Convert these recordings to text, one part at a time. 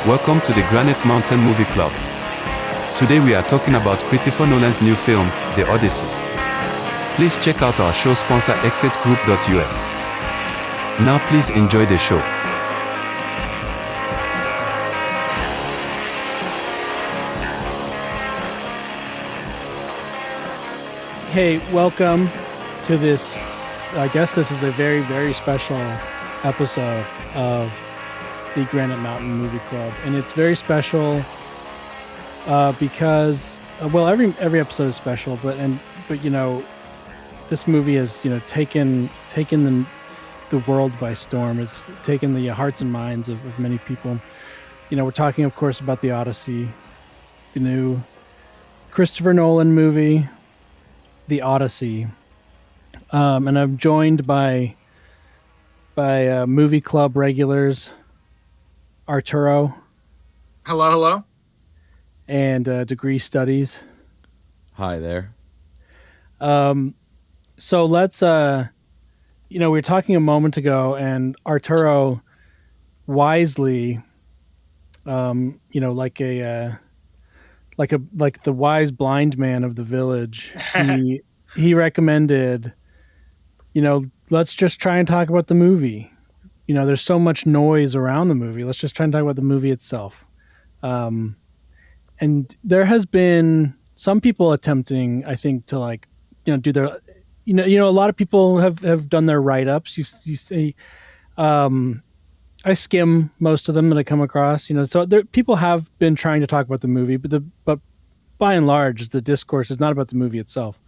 Welcome to the Granite Mountain Movie Club. Today we are talking about Christopher Nolan's new film, The Odyssey. Please check out our show sponsor exitgroup.us. Now please enjoy the show. Hey, welcome to this. I guess this is a very, very special episode of the Granite Mountain Movie Club, and it's very special because, well, every episode is special, but you know, this movie has taken the world by storm. It's taken the hearts and minds of many people. We're talking, of course, about the Odyssey, the new Christopher Nolan movie, The Odyssey, and I'm joined by movie club regulars, Arturo. Hello. And Degree Studies. Hi there. So let's, we were talking a moment ago, and Arturo wisely, like the wise blind man of the village, he recommended, let's just try and talk about the movie. There's so much noise around the movie. Let's just try and talk about the movie itself. And there has been some people attempting, I think, to do their, a lot of people have done their write-ups. You see, I skim most of them that I come across, so people have been trying to talk about the movie, but by and large, the discourse is not about the movie itself.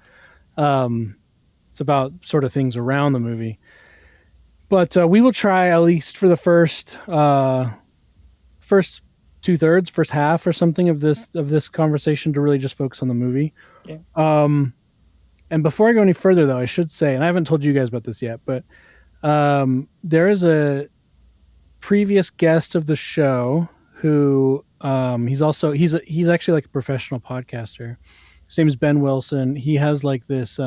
It's about sort of things around the movie. But we will try, at least for the first 2/3, first half or something of this conversation, to really just focus on the movie. Yeah. And before I go any further, though, I should say, and I haven't told you guys about this yet, but there is a previous guest of the show who he's actually like a professional podcaster. His name is Ben Wilson. He has like this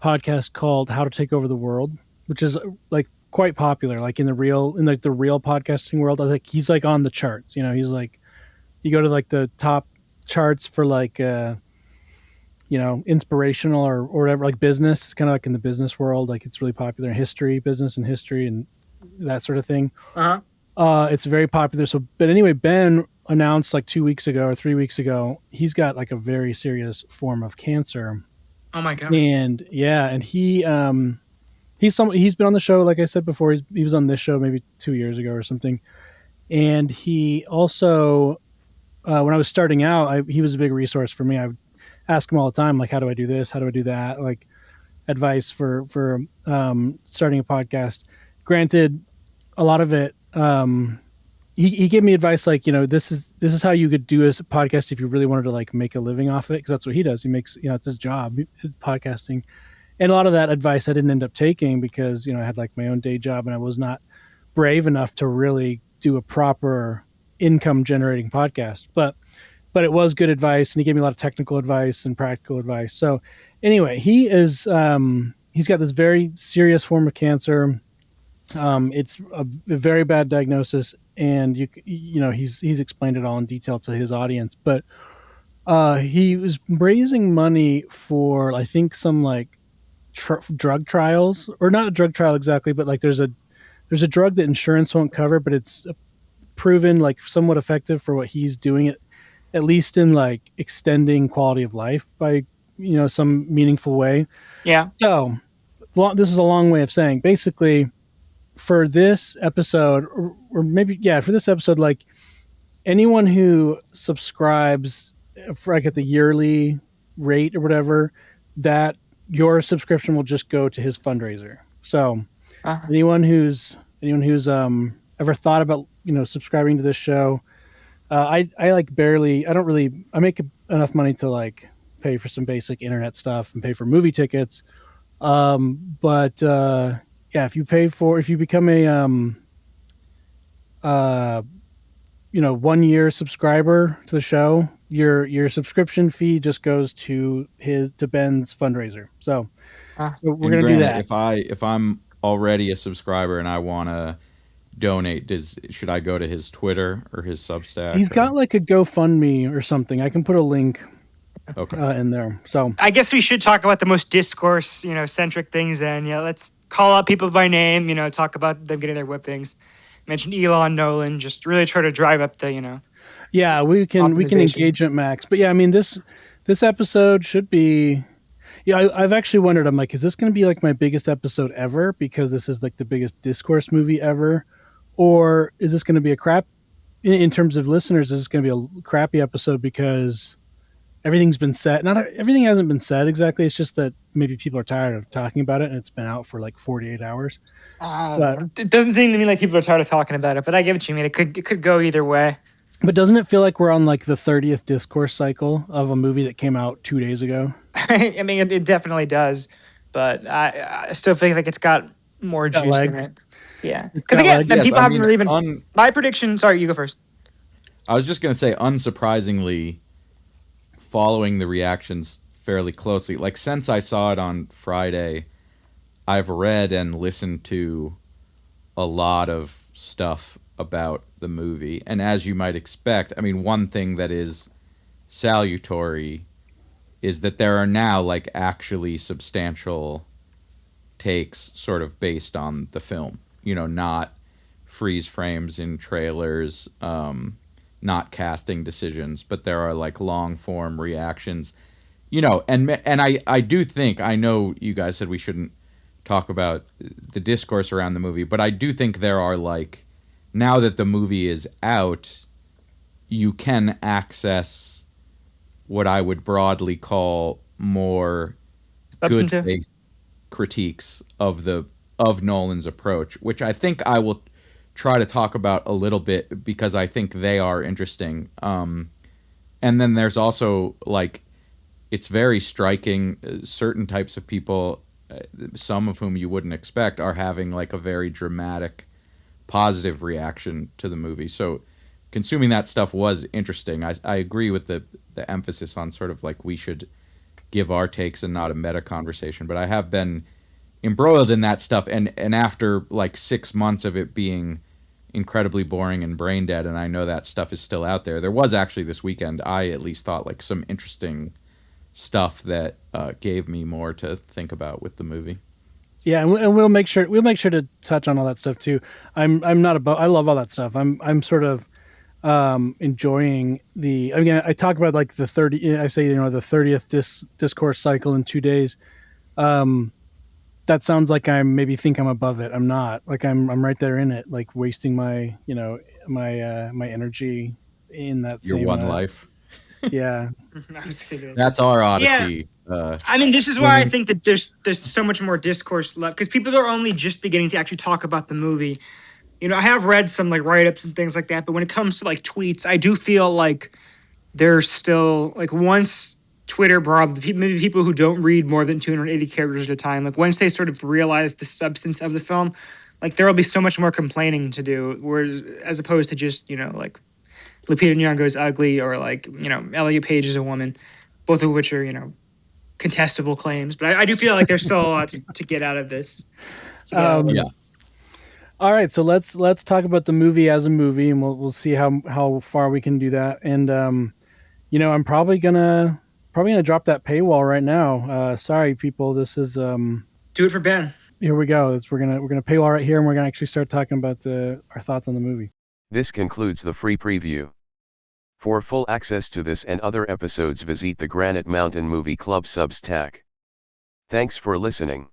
podcast called How to Take Over the World, which is like quite popular, like in the real podcasting world. I think he's like on the charts. He's like, you go to like the top charts for like inspirational or whatever, like business. It's kind of like in the business world, like it's really popular in business and history and that sort of thing. It's very popular. So, but anyway, Ben announced like 2 weeks ago or 3 weeks ago, he's got like a very serious form of cancer. Oh my God. And yeah, and he's been on the show, like I said before. He was on this show maybe 2 years ago or something. And he also, when I was starting out, he was a big resource for me. I would ask him all the time, like, how do I do this? How do I do that? Like advice for starting a podcast. Granted, a lot of it, he gave me advice like, this is how you could do a podcast if you really wanted to like make a living off it, because that's what he does. He makes, it's his job, his podcasting. And a lot of that advice I didn't end up taking because, I had like my own day job and I was not brave enough to really do a proper income generating podcast. But it was good advice, and he gave me a lot of technical advice and practical advice. So anyway, he's got this very serious form of cancer. It's a very bad diagnosis, and he's explained it all in detail to his audience. But he was raising money for, I think, some like drug trials, or not a drug trial exactly, but like there's a drug that insurance won't cover, but it's proven like somewhat effective for what he's doing, at least in like extending quality of life by some meaningful way. Yeah. So this is a long way of saying, basically, for this episode, or maybe for this episode, like anyone who subscribes for like at the yearly rate or whatever, that your subscription will just go to his fundraiser. So anyone who's ever thought about subscribing to this show, I make enough money to like pay for some basic internet stuff and pay for movie tickets, but if you become a 1 year subscriber to the show, your subscription fee just goes to Ben's fundraiser. So we're gonna do that. If I'm already a subscriber and I want to donate, should I go to his Twitter or his Substack? He's got like a GoFundMe or something. I can put a link in there. So I guess we should talk about the most discourse, centric things then. Let's call out people by name, talk about them getting their whippings. Mention Elon, Nolan, just really try to drive up the, yeah, we can engagement max. But yeah, I mean this episode should be. Yeah, I've actually wondered. I'm like, is this going to be like my biggest episode ever because this is like the biggest discourse movie ever, or is this going to be a crap? In terms of listeners, is this going to be a crappy episode because everything's been said? Not everything hasn't been said exactly. It's just that maybe people are tired of talking about it, and it's been out for like 48 hours. It doesn't seem to me like people are tired of talking about it, but I get what you mean. It could go either way. But doesn't it feel like we're on like the 30th discourse cycle of a movie that came out 2 days ago? I mean, it definitely does, but I still feel like it's got more juice in it. Yeah, because again, people haven't really been. My prediction. Sorry, you go first. I was just gonna say, unsurprisingly, following the reactions fairly closely. Like since I saw it on Friday, I've read and listened to a lot of stuff about the movie, and as you might expect, I mean, one thing that is salutary is that there are now like actually substantial takes sort of based on the film, not freeze frames in trailers, not casting decisions, but there are like long form reactions, and I do think, I know you guys said we shouldn't talk about the discourse around the movie, but I do think there are like, now that the movie is out, you can access what I would broadly call more good critiques of Nolan's approach, which I think I will try to talk about a little bit because I think they are interesting. And then there's also like, it's very striking. Certain types of people, some of whom you wouldn't expect, are having like a very dramatic positive reaction to the movie. So consuming that stuff was interesting. I agree with the emphasis on sort of like we should give our takes and not a meta conversation, but I have been embroiled in that stuff, and after like 6 months of it being incredibly boring and brain dead, and I know that stuff is still out there was actually this weekend, I at least thought like some interesting stuff that gave me more to think about with the movie. Yeah, and we'll make sure to touch on all that stuff too. I'm not about. I love all that stuff. I'm sort of enjoying the. I mean, I talk about like the 30. I say the 30th discourse cycle in 2 days. That sounds like I maybe think I'm above it. I'm not. Like I'm right there in it. Like wasting my my energy in that. Your one life. Yeah. That's our Odyssey. Yeah. I mean, this is why I think that there's so much more discourse left, because people are only just beginning to actually talk about the movie. I have read some like write-ups and things like that, but when it comes to like tweets, I do feel like there's still like, once Twitter brought maybe people who don't read more than 280 characters at a time, like once they sort of realize the substance of the film, like there will be so much more complaining to do, whereas as opposed to just like Lupita Nyong'o's ugly, or like, Elliot Page is a woman, both of which are, contestable claims. But I do feel like there's still a lot to get out of this. Yeah. All right, so let's talk about the movie as a movie, and we'll see how far we can do that. And I'm probably gonna drop that paywall right now. Sorry, people. This is do it for Ben. Here we go. We're gonna paywall right here, and we're gonna actually start talking about our thoughts on the movie. This concludes the free preview. For full access to this and other episodes, visit the Granite Mountain Movie Club Substack. Thanks for listening.